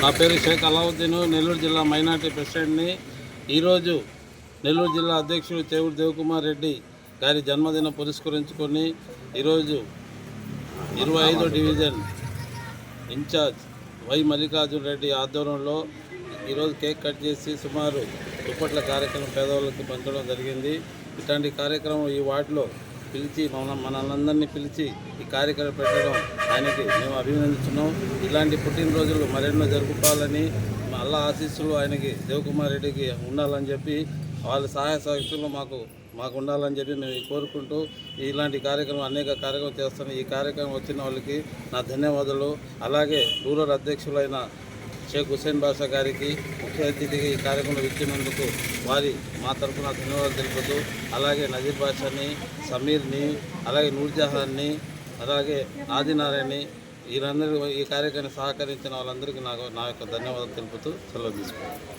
నా పేరు షేక్ అలావుద్దీన్, నెల్లూరు జిల్లా మైనార్టీ ప్రెసిడెంట్ని. ఈరోజు నెల్లూరు జిల్లా అధ్యక్షుడు చేవూరు దేవకుమార్ రెడ్డి గారి జన్మదినం పురస్కరించుకొని ఈరోజు 25వ division in charge Y Mallikarjuna Reddy ఆధ్వర్యంలో ఈరోజు కేక్ కట్ చేసి సుమారు దుప్పట్ల కార్యక్రమం పేదవాళ్ళకి పంచడం జరిగింది. ఇట్లాంటి కార్యక్రమం ఈ వార్డులో పిలిచి మనందరినీ పిలిచి ఈ కార్యక్రమం పెట్టడం ఆయనకి మేము అభినందిస్తున్నాం. ఇలాంటి పుట్టినరోజులు మరెన్నో జరుపుకోవాలని, అల్లా ఆశీస్సులు ఆయనకి దేవకుమార్ రెడ్డికి ఉండాలని చెప్పి, వాళ్ళ సహాయ సహకారాలు మాకు ఉండాలని చెప్పి మేము కోరుకుంటూ ఇలాంటి కార్యక్రమం అనేక కార్యక్రమం చేస్తున్నాం. ఈ కార్యక్రమం వచ్చిన వాళ్ళకి నా ధన్యవాదాలు. అలాగే రూరల్ అధ్యక్షులైన షేక్ హుస్సేన్ బాషా గారికి ముఖ్య అతిథిగా ఈ కార్యక్రమంలో ఇచ్చినందుకు మా తరఫున ధన్యవాదాలు తెలుపుతూ, అలాగే నజీర్ బాషాని, సమీర్ని, అలాగే నూర్జహాన్ని, అలాగే ఆదినారాయణని, వీరందరూ ఈ కార్యక్రమాన్ని సహకరించిన వాళ్ళందరికీ నా యొక్క ధన్యవాదాలు తెలుపుతూ సెలవు తీసుకున్నాను.